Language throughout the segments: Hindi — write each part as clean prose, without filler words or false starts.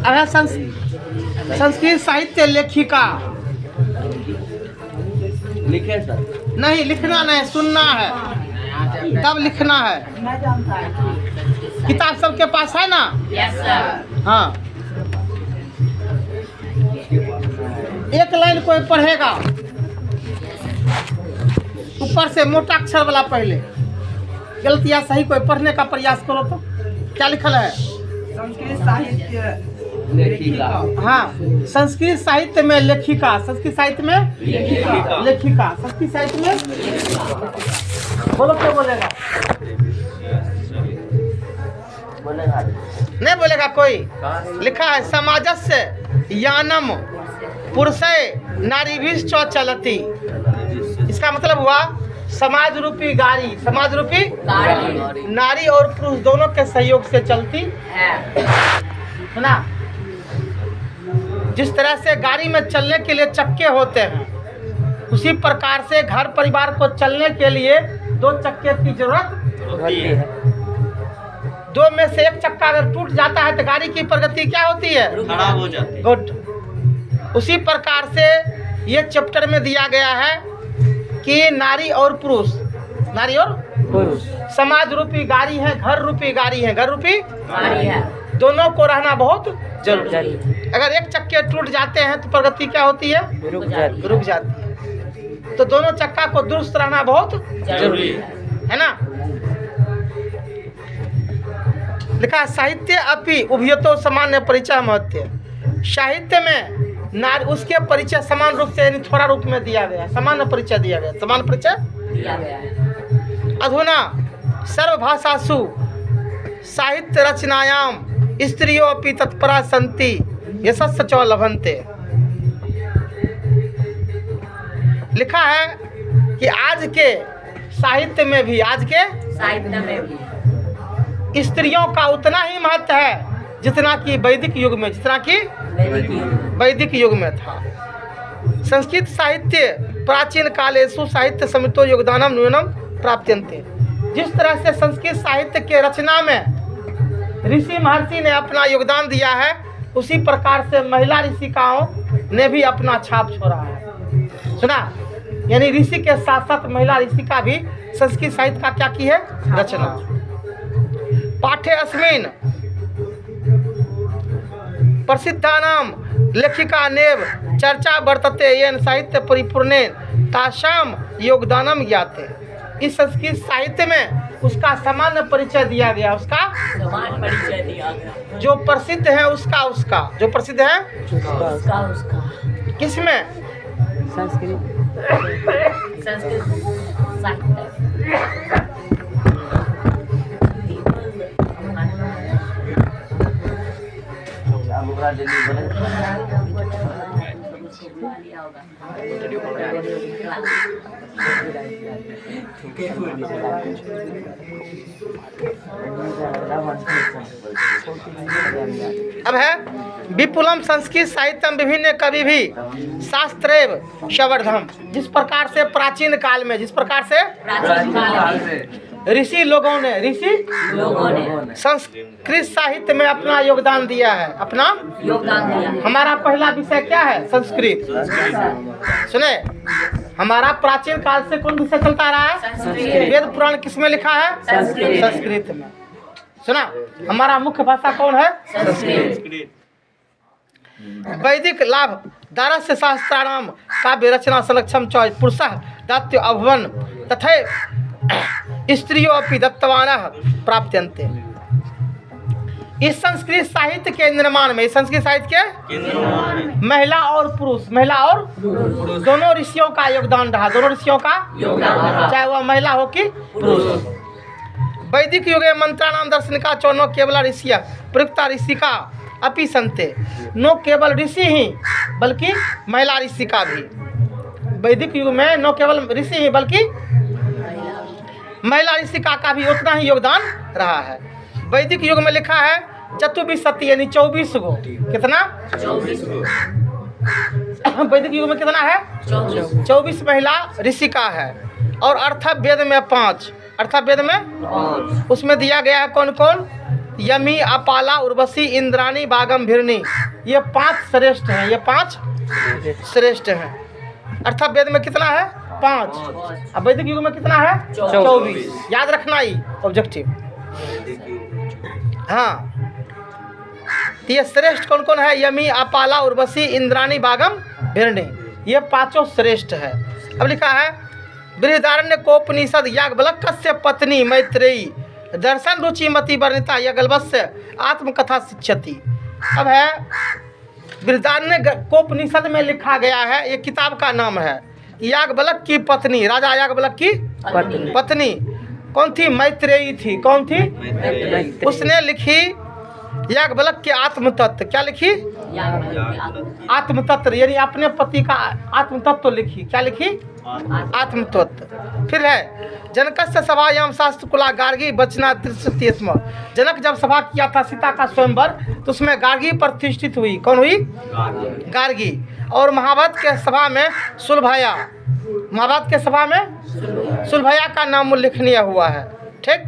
अब है संस्कृत साहित्य लेखिका। लिखे सर? नहीं, लिखना नहीं, सुनना है, तब लिखना है। किताब सबके पास है ना? Yes sir. हाँ, एक लाइन कोई पढ़ेगा, ऊपर से मोटा अक्षर वाला पहले, गलत या सही कोई पढ़ने का प्रयास करो। तो क्या लिखल है? संस्कृत साहित्य लेखिका। हाँ, संस्कृत साहित्य में लेखिका। संस्कृत साहित्य में लेखिका। संस्कृत साहित्य में बोलो, क्या बोलेगा? बोलेगा नहीं बोलेगा कोई। लिखा है समाजस्य यानम पुरुषय नारीभिश्च चलती। इसका मतलब हुआ समाज रूपी गाड़ी, समाज रूपी नारी और पुरुष दोनों के सहयोग से चलती है ना। जिस तरह से गाड़ी में चलने के लिए चक्के होते हैं, उसी प्रकार से घर परिवार को चलने के लिए दो चक्के की जरूरत होती है। दो में से एक चक्का अगर टूट जाता है तो गाड़ी की प्रगति क्या होती है? खराब हो जाती है। गुड। उसी प्रकार से ये चैप्टर में दिया गया है कि नारी और पुरुष, नारी और पुरुष समाज रूपी गाड़ी है, घर रूपी गाड़ी है, घर रूपी गाड़ी है। दोनों को रहना बहुत जरूरी है। अगर एक चक्के टूट जाते हैं तो प्रगति क्या होती है? रुक जाती है। तो दोनों चक्का को दुरुस्त रहना बहुत जरूरी है ना। लिखा साहित्य अपि उभयतो सामान्य परिचय महत्व। साहित्य में नारी उसके परिचय समान रूप से, यानी थोड़ा रूप में दिया गया, सामान्य परिचय दिया गया, समान परिचय दिया गया है। अधुना सर्वभाषासु साहित्य रचनायाम स्त्रियों अपि तत्परा सन्ति यशस्स च लभन्ते। लिखा है कि आज के साहित्य में भी, आज के साहित्य में भी स्त्रियों का उतना ही महत्व है जितना कि वैदिक युग में, जितना कि वैदिक युग में था। संस्कृत साहित्य प्राचीन कालेषु साहित्य समितो योगदानम न्यूनम प्राप्यन्ते। जिस तरह से संस्कृत साहित्य के रचना में ऋषि महर्षि ने अपना योगदान दिया है, उसी प्रकार से महिला ऋषिकाओं ने भी अपना छाप छोड़ा है। सुना? यानी ऋषि के साथ साथ महिला ऋषिका भी संस्कृत साहित्य का क्या की है? रचना। पाठ्य अस्मिन् प्रसिद्धानाम लेखिका नेव चर्चा वर्तते येन साहित्य परिपूर्णेन तासाम योगदानम ज्ञाते। इस संस्कृत साहित्य में उसका सामान्य परिचय दिया गया, उसका समान परिचय दिया गया। जो प्रसिद्ध है उसका जो प्रसिद्ध है उसका किसमें? संस्कृत साहित्य। अब है विपुलम संस्कृत साहित्यम विभिन्न कवि भी शास्त्रेव शवर्धम। जिस प्रकार से प्राचीन काल में, जिस प्रकार से ऋषि लोगों ने संस्कृत साहित्य में अपना योगदान दिया है, अपना योगदान दिया। हमारा पहला विषय क्या है? संस्कृत। सुने, हमारा प्राचीन काल से कौन विषय चलता रहा है? संस्कृत। वेद पुराण किसमें लिखा है? संस्कृत में। सुना, हमारा मुख्य भाषा कौन है? संस्कृत। वैदिक लाभ दारस्य शास्त्राणाम काव्य रचना संलक्षम च पुरुषः दात्य अभवन तथा स्त्रियों अपि दत्तवानः प्राप्यन्ते। इस संस्कृत साहित्य के निर्माण में, इस संस्कृत साहित्य के महिला और पुरुष, महिला और दोनों ऋषियों का योगदान रहा, दोनों ऋषियों का योगदान, चाहे वह महिला हो कि पुरुष। वैदिक युगे मंत्राणाम दर्शनिका चो न केवल ऋषिय प्रयुक्ता ऋषिका अपि संते। न केवल ऋषि ही बल्कि महिला ऋषिका भी। वैदिक युग में न केवल ऋषि ही बल्कि महिला ऋषिका का भी उतना ही योगदान रहा है। वैदिक युग में लिखा है चतुर्विंशति यानी 24 गो। कितना? 24। वैदिक युग में कितना है? 24 महिला ऋषिका है। और अर्थवेद में 5, अर्थवेद में उसमें दिया गया है कौन कौन? यमी, अपाला, उर्वशी, इंद्राणी, बागम, भिरनी। ये 5 श्रेष्ठ हैं, ये 5 श्रेष्ठ हैं। अर्थात वेद में कितना है? 5। अब वैदिक युग में कितना है? 24। याद रखना ही ऑब्जेक्टिव। हाँ, तो ये श्रेष्ठ कौन कौन है? यमी, अपाला, उर्वशी, इंद्राणी, बागम, भिरनी। ये 5 श्रेष्ठ है। अब लिखा है बृहदारण्य कोपनिषद याज्ञवल्क्य कस्य पत्नी मैत्रेयी दर्शन रुचिमती वर्णिता यज्ञवल्क्य आत्मकथा शिक्षति। अब है बृहदारण्य कोपनिषद में लिखा गया है, ये किताब का नाम है। याज्ञवल्क्य की पत्नी, राजा याज्ञवल्क्य की पत्नी कौन थी? मैत्रेयी थी। कौन थी? उसने लिखी याज्ञवल्क्य के आत्मतत्व। क्या लिखी? आत्मतत्व, यानी अपने पति का आत्मतत्व लिखी। क्या लिखी? आत्मतत्व। फिर है जनकस्य सभायां शास्त्रकुला गार्गी वचना तिष्ठति स्म। जनक जब सभा किया था सीता का स्वयंवर, तो उसमें गार्गी प्रतिष्ठित हुई। कौन हुई? गार्गी। और महाभारत के सभा में सुलभाया, महाभारत के सभा में सुलभाया का नाम उल्लेखनीय हुआ है। ठीक।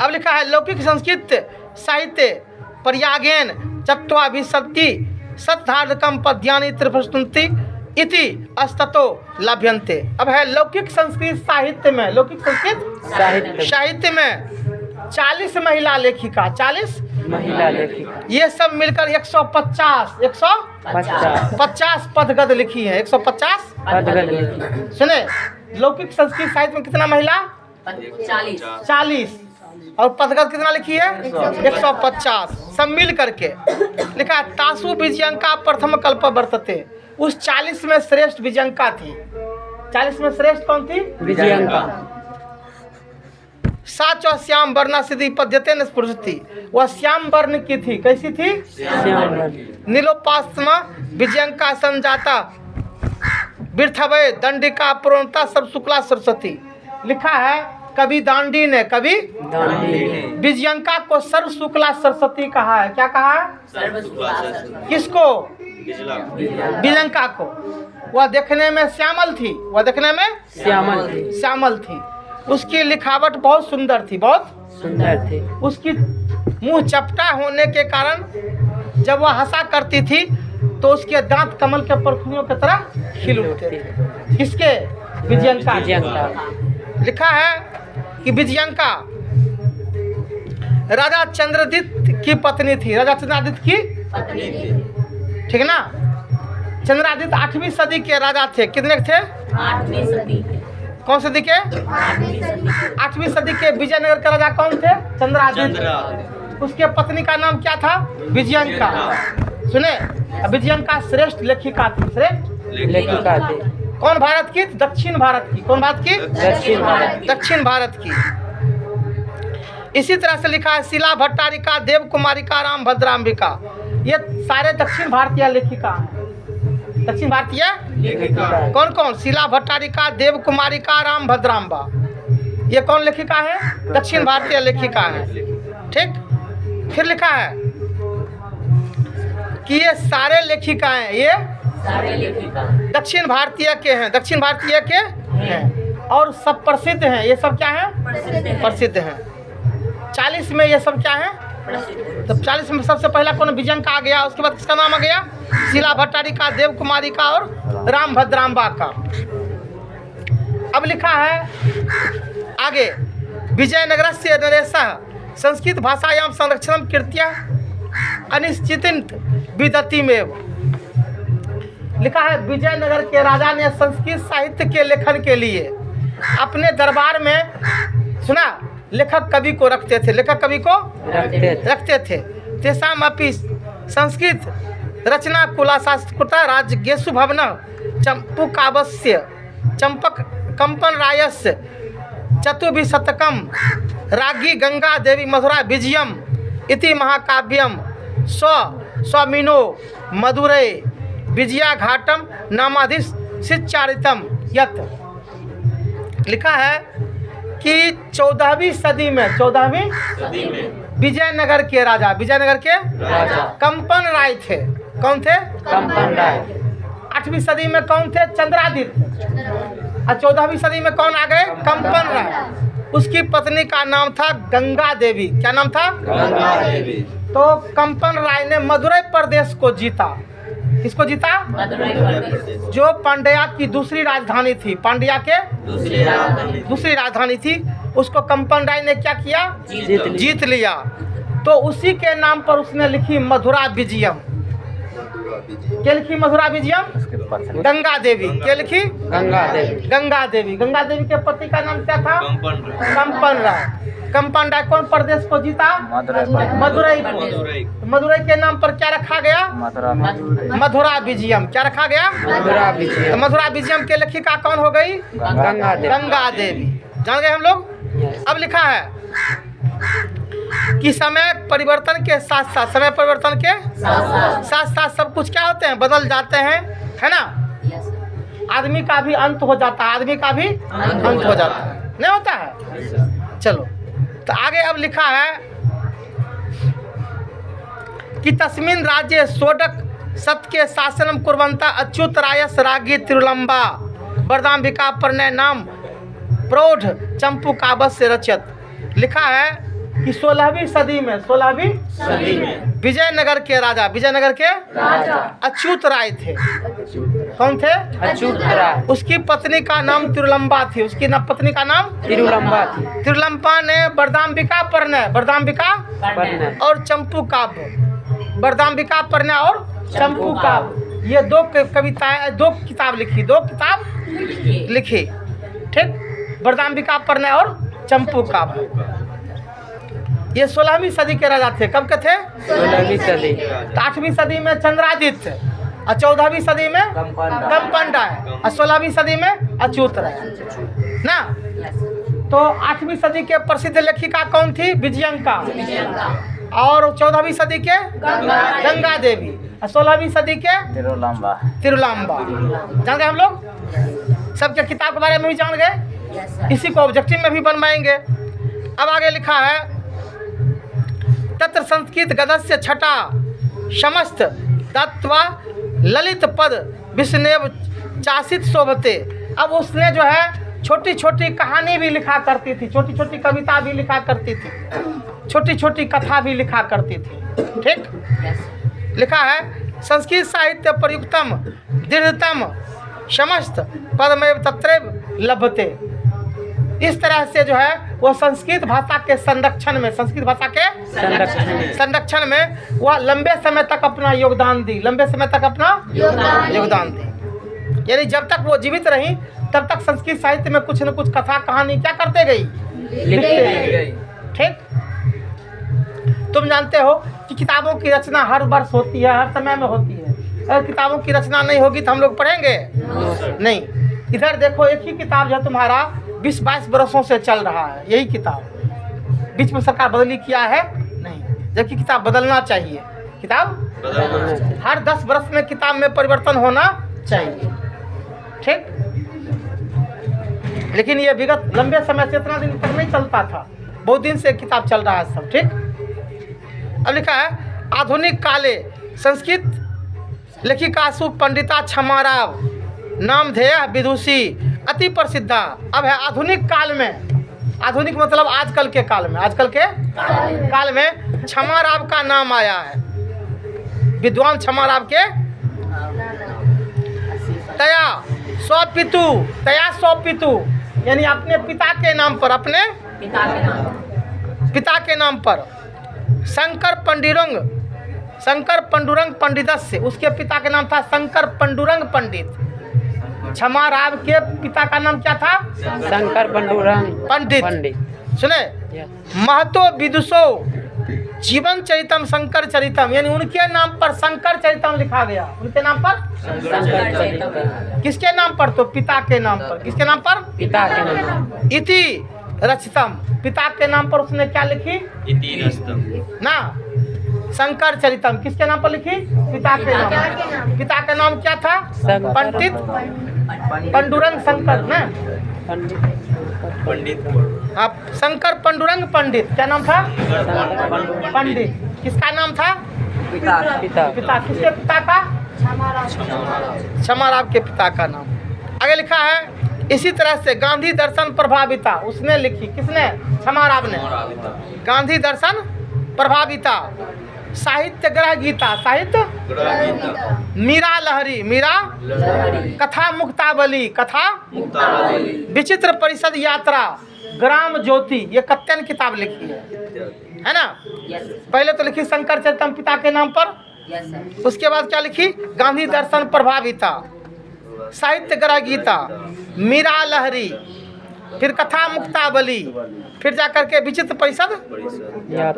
अब लिखा है लौकिक संस्कृत साहित्य पर्यागेन चत्वाभिशति सत्धार्धकम पद्यानि त्रिपुष्टन्ति इति अस्ततो लभ्यन्ते। अब है लौकिक संस्कृत साहित्य में, लौकिक संस्कृत साहित्य में 40 महिला लेखिका, 40 महिला लेखिका, ये सब मिलकर 150 पदगद लिखी है। 150 पदगद लिखी। सुने, लौकिक संस्कृत साहित्य में कितना महिला? 40। और पदगद कितना लिखी है? 150। सब मिल करके लिखा है तासु विजयंका प्रथम कल्प वर्तते। उस 40 में श्रेष्ठ विजयंका थी। 40 में श्रेष्ठ कौन थी? विजयंका। साच और श्याम वर्णा सिद्धि पद्यते न स्पृशति। वह श्याम वर्ण की थी। कैसी थी? नीलोपासमा विजयंका संजाता वृथवय दंडिका पूर्णता सब शुक्ला सरस्वती। लिखा है कवि दांडी ने, कवि विजयंका को सर्व शुक्ला सरस्वती कहा है। क्या कहा है? किसको? विजयंका को। वह देखने में श्यामल थी, वह देखने में श्यामल थी। उसकी लिखावट बहुत सुंदर थी, बहुत सुंदर थी। उसकी मुंह चपटा होने के कारण जब वह हंसा करती थी तो उसके दांत कमल के परखुनियों की तरह खिल उठते थे। किसके? विजयंका। लिखा है कि विजयंका राजा चंद्रदित्य की पत्नी थी। राजा चंद्रादित्य की पत्नी थी। ठीक ना? चंद्रादित्य 8वीं सदी के राजा थे। कितने थे? 8वीं सदी के। कौन सदी के? 8वीं सदी के विजयनगर के राजा कौन थे? चंद्रादित्य। उसके पत्नी का नाम क्या था? विजयंका। सुने, विजयंका श्रेष्ठ लेखिका थी। श्रेष्ठ लेखिका थी। कौन भारत की? दक्षिण भारत की। कौन भारत की? दक्षिण भारत की। इसी तरह से लिखा है शिला भट्टारिका, देव कुमारिका, राम भद्राम्बिका। ये सारे दक्षिण भारतीय लेखिका हैं। दक्षिण भारतीय कौन कौन? शिला भट्टारिका, देव कुमारिका, राम भद्राम्बा। ये कौन लेखिका है? दक्षिण भारतीय लेखिका है। ठीक। फिर लिखा है कि ये सारे लेखिकाएं, ये सारे लेखिका दक्षिण भारतीय के हैं। दक्षिण भारतीय के हैं और सब प्रसिद्ध हैं। ये सब क्या है? प्रसिद्ध हैं। 40 में ये सब क्या है? तब 40 में सबसे पहला कौन? विजयंका आ गया। उसके बाद किसका नाम आ गया? शिला भट्टारिका, देव कुमारिका और राम भद्राम्बा का। अब लिखा है आगे विजयनगर से नरेशः संस्कृत भाषायां संरक्षणं कृत्या अनिश्चित विदति में। लिखा है विजयनगर के राजा ने संस्कृत साहित्य के लेखन के लिए अपने दरबार में, सुना, लेखक कवि को रखते थे। लेखक कवि को रखते थे। तेषाम अपि संस्कृत रचना कुला शास्त्रकृता राजगेशु भवन चंपुकावस्य चंपक कंपन रायस्य चतुर्विशतकम राज्ञी गंगा देवी मथुरा विजयम इति महाकाव्यम स्वमीनो मधुरै विजया घाटम नामाधिष्ठारितम यत। लिखा है कि 14वीं सदी में, 14वीं विजयनगर के राजा, विजयनगर के कंपन राय थे। कौन थे? कंपन राय। 8वीं सदी में कौन थे? चंद्रादित्य। और 14वीं सदी में कौन आ गए? कंपन राय। उसकी पत्नी का नाम था गंगा देवी। क्या नाम था? गंगा देवी। तो कंपन राय ने मदुरई प्रदेश को जीता। किसको जीता? मदुरई प्रदेश जो पांड्या की दूसरी राजधानी थी। पांड्या के दूसरी राजधानी दूसरी राजधानी थी, उसको कंपन राय ने क्या किया? जीत लिया। तो उसी के नाम पर उसने लिखी मधुरा विजयम। क्या लिखी? मधुरा विजयम। गंगा देवी। क्या लिखी? गंगा देवी। गंगा देवी। गंगा देवी के पति का नाम क्या था? कंपन कंपन राय। कंपन राय कौन प्रदेश को जीता? मदुरई को। मदुरई। मदुरई के नाम पर क्या रखा गया? मधुरा विजयम। क्या रखा गया? मधुरा विजय। तो मधुरा विजयम के लेखिका कौन हो गई? गंगा देवी। गंगा देवी। जान गए हम लोग। अब लिखा है कि समय परिवर्तन के साथ साथ, समय परिवर्तन के साथ साथ सब कुछ क्या होते हैं? बदल जाते हैं, है ना। आदमी का भी अंत हो जाता है, आदमी का भी अंत हो जाता है, नहीं होता है। चलो तो आगे अब लिखा है कि तस्मिन् राज्ये षोडश शतके शासनम कुर्वन्ता अच्युत रायस राज्ञी तिरुलंबा वरदाम्बिका प्रणय नाम प्रौढ़ चंपू काव्य रचित। लिखा है कि 16वीं सदी में, 16वीं सदी में विजयनगर के राजा, विजयनगर के अच्युत राय थे। कौन थे? अच्युत राय। उसकी पत्नी का नाम तिरुलंबा थी। उसकी पत्नी का नाम तिरुलंबा थी। तिरुलंबा ने वरदाम्बिका प्रणय, वरदाम्बिका पन्ना। और चंपू काव्य, वरदाम्बिका प्रणय और चंपू काव्य, ये दो कविताएं, दो किताब लिखी, दो किताब लिखी। ठीक, वरदाम्बिका प्रणय और चंपू काव्य। ये 16वीं सदी के राजा थे। कब के थे? 16वीं सदी। तो 8वीं सदी में चंद्रादित्य और 14वीं सदी में कंपन राय और 16वीं सदी में अच्युत राय ना। तो 8वीं सदी के प्रसिद्ध लेखिका कौन थी? विजयंका। और 14वीं सदी के गंगा देवी और 16वीं सदी के तिरुलंबा। जान गए हम लोग। सबके किताब के बारे में भी जान गए, इसी को ऑब्जेक्टिव में भी बनवाएंगे। अब आगे लिखा है तत्र संस्कृत गदस्य छटा समस्त दत्वा ललित पद विष्णेव चासित शोभते। अब उसने जो है छोटी छोटी कहानी भी लिखा करती थी, छोटी छोटी कविता भी लिखा करती थी, छोटी छोटी कथा भी लिखा करती थी। ठीक, लिखा है संस्कृत साहित्य प्रयुक्तम दृढ़तम समस्त पदमेव तत्रैव लभते। इस तरह से जो है वो संस्कृत भाषा के संरक्षण में, संस्कृत भाषा के संरक्षण में वह लंबे समय तक अपना योगदान दी, लंबे समय तक अपना योगदान दी। यानी जब तक वो जीवित रही तब तक संस्कृत साहित्य में कुछ न कुछ कथा कहानी क्या करते गई? लिखते गई। ठीक, तुम जानते हो कि किताबों की रचना हर वर्ष होती है, हर समय में होती है। अगर किताबों की रचना नहीं होगी तो हम लोग पढ़ेंगे नहीं। इधर देखो, एक ही किताब जो तुम्हारा 20-22 बरसों से चल रहा है, यही किताब। बीच में सरकार बदली किया है नहीं, जबकि किताब बदलना चाहिए। किताब हर 10 बरस में किताब में परिवर्तन होना चाहिए। ठीक, लेकिन ये विगत लंबे समय से इतना दिन तक नहीं चलता था, बहुत दिन से किताब चल रहा है सब। ठीक, अब लिखा है आधुनिक काले संस्कृत लेखिकासु पंडिता क्षमाराव नामधेय विदुषी अति प्रसिद्धा। अब है आधुनिक काल में, आधुनिक मतलब आजकल के काल में, आजकल के काल में क्षमाराव का नाम आया है। विद्वान क्षमाराव के तया स्वपितु, तया स्वपितु यानी अपने पिता के नाम पर, अपने पिता के नाम पर शंकर पंडुरंग पंडितस्य, उसके पिता का नाम था शंकर पंडुरंग पंडित। क्षमाराव के पिता का नाम क्या था? शंकर पंडुरंग पंडित। सुने, महतो विदुषो जीवन चरितम शंकर चरितम, यानी उनके नाम पर शंकर चरितम लिखा गया। उनके नाम पर किसके नाम पर? तो पिता के नाम पर। किसके नाम पर? पिता के नाम। इति रचितम, पिता के नाम पर उसने क्या लिखी? इति रचितम ना, शंकर चरितम किसके नाम पर लिखी? पिता के नाम। पिता का नाम क्या था? पंडित पंडुरंग शंकर ना, पंडित। आप शंकर पंडुरंग पंडित। क्या नाम था? पंडित। किसका नाम था? पिता। पिता। किसके पिता का? क्षमाराव के पिता का नाम। आगे लिखा है इसी तरह से गांधी दर्शन प्रभाविता उसने लिखी, किसने? क्षमाराव ने। गांधी दर्शन प्रभाविता, साहित्य ग्रह गीता, साहित्य मीरा लहरी, मीरा कथा मुक्तावली, कथा विचित्र परिषद यात्रा, ग्राम ज्योति, ये कत्यन किताब लिखी है ना। पहले तो लिखी शंकर चरितम पिता के नाम पर, उसके बाद क्या लिखी? गांधी दर्शन प्रभाविता, साहित्य ग्रह गीता, मीरा लहरी, फिर कथा मुक्तावली, फिर जाकर के विचित्र परिषद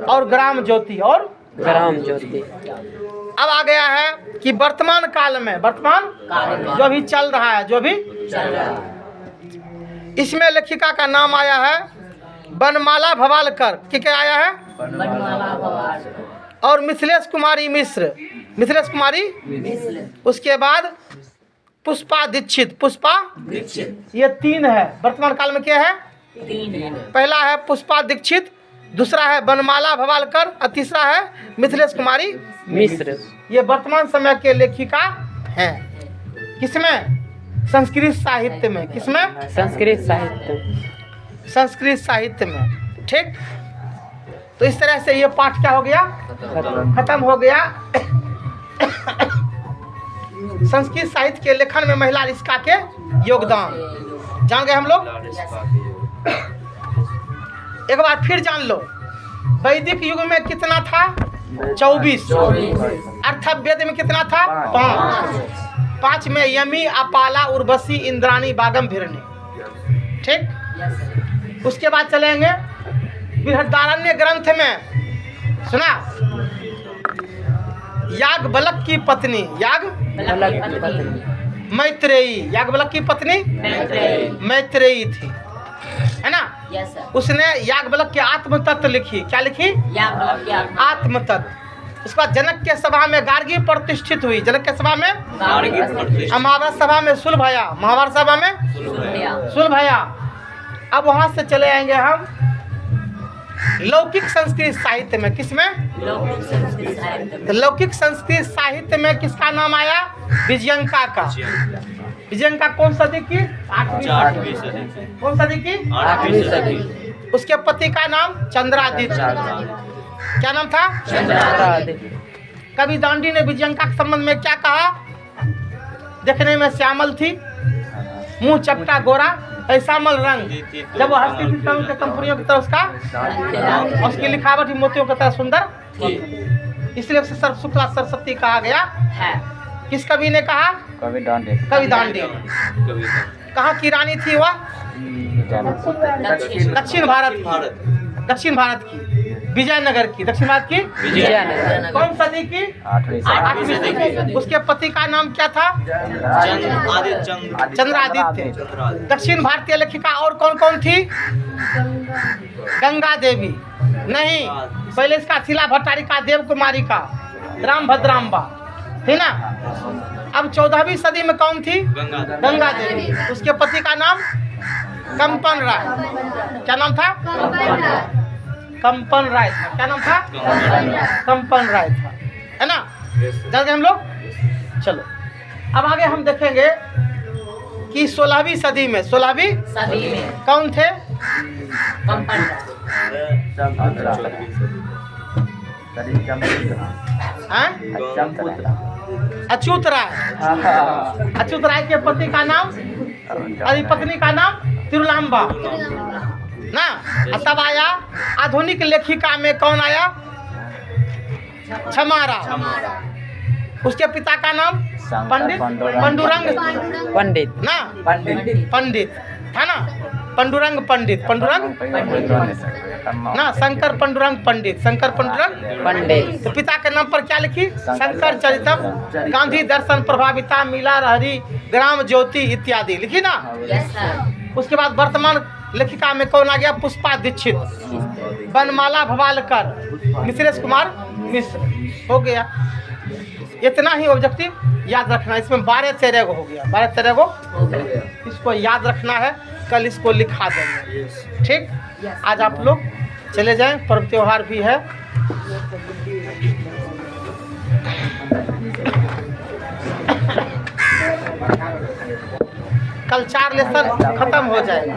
और ग्राम ज्योति, और ग्राम ज्योति। अब आ गया है कि वर्तमान काल में, वर्तमान जो भी चल रहा है, जो भी इसमें लेखिका का नाम आया है बनमाला भवालकर, क्या आया है? और मिथिलेश कुमारी मिश्र, मिथिलेश कुमारी, उसके बाद पुष्पा दीक्षित, पुष्पा ये तीन है वर्तमान काल में। क्या है? पहला है पुष्पा दीक्षित, दूसरा है बनमाला भवालकर और तीसरा है मिथिलेश कुमारी मिश्र। ये वर्तमान समय के लेखिका हैं। किसमें? संस्कृत साहित्य में। किसमें? संस्कृत साहित्य, संस्कृत साहित्य में। ठीक, तो इस तरह से ये पाठ क्या हो गया? खत्म हो गया। संस्कृत साहित्य के लेखन में महिला रिस्का के योगदान जान गए हम लोग। एक बार फिर जान लो, वैदिक युग में कितना था? 24। अर्थवेद में कितना था? 5। 5 में यमी, अपाला, उर्वशी, इंद्राणी, बागम, भिरणी। ठीक, उसके बाद चलेंगे बृहदारण्य ग्रंथ में। सुना? याज्ञवल्क्य की पत्नी, मैत्रेयी, याज्ञवल्क्य की पत्नी मैत्रेयी थी, है ना। उसने याज्ञवल्क्य के आत्म तत्व लिखी। क्या लिखी? आत्म तत्व। उसके बाद जनक के सभा में गार्गी प्रतिष्ठित हुई। जनक के सभा में, महाभारत सभा में सुलभया, महाभारत सभा में सुलभया। अब वहां से चले आएंगे हम लौकिक संस्कृत साहित्य में। किसमें? तो लौकिक संस्कृत साहित्य में किसका नाम आया? विजयंका का। विजयंका कौन सदी की? 8वीं सदी। कौन सदी की? 8वीं सदी। उसके पति का नाम चंद्रादित्य। क्या नाम था? चंद्रादित्य। कवि दांडी ने विजयंका के संबंध में क्या कहा? देखने में श्यामल थी, मुंह चपटा गोरा, श्यामल रंग। जब वो हंसती थी तब उसके कंपनियों की तरह उसका, उसकी लिखावट ही मोतियों की तरह सुंदर, इसलिए उसे शुक्ला सरस्वती कहा गया है। किस कवि ने कहा? कवि दांडी। कवि दांडी। कहाँ की रानी थी वह? दक्षिण भारत की, विजयनगर की, दक्षिण भारत की विजयनगर। कौन सदी की? 8वीं सदी। उसके पति का नाम क्या था? चंद्रादित्य। दक्षिण भारतीय लेखिका और कौन कौन थी? गंगा देवी नहीं, पहले इसका शिला भट्टारिका, देव कुमारी का, राम भद्राम्बा थी ना। अब 14वीं सदी में कौन थी? गंगा देवी। उसके पति का नाम कंपन राय। क्या नाम था? कंपन राय था। क्या नाम था? कंपन राय था, है ना। जान गए हम लोग। चलो अब आगे हम देखेंगे कि 16वीं सदी में, 16वीं सदी में कौन थे? अच्युत राय। अच्युत राय के पति का नाम, पत्नी का नाम तिरुलांबा ना। तब आया आधुनिक लेखिका में कौन आया? क्षमारा। उसके पिता का नाम पंडित पंडुरंग पंडित ना, पंडित था ना, पंडुरंग पंडित, पंडुरंग ना, शंकर पंडुरंग पंडित, शंकर पंडुरंग पंडित। तो पिता के नाम पर क्या लिखी? शंकर चरितम, गांधी दर्शन प्रभाविता, मीरा लहरी, ग्राम ज्योति इत्यादि लिखी ना। उसके बाद वर्तमान लेखिका में कौन आ गया? पुष्पा दीक्षित, बनमाला भवालकर, मिथिलेश कुमार मिश्र। हो गया। इतना ही ऑब्जेक्टिव याद रखना। इसमें 12-13 हो गया, 12-13 इसको याद रखना है। कल इसको लिखा देंगे। ठीक, आज आप लोग चले जाएं, पर्व त्योहार भी है। कल 4 लेसन खत्म हो जाएगा।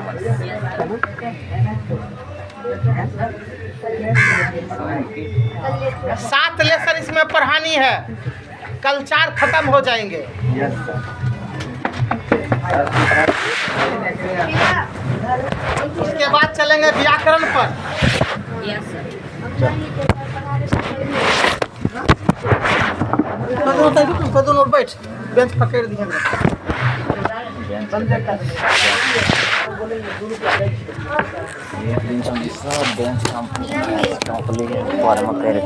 सात लेसन इसमें पढ़ानी है, कल 4 खत्म हो जाएंगे। उसके बाद चलेंगे व्याकरण पर। दोनों बैठ, बेंच पकड़ दिए सब बेंच कंप्लीट फॉर्म कर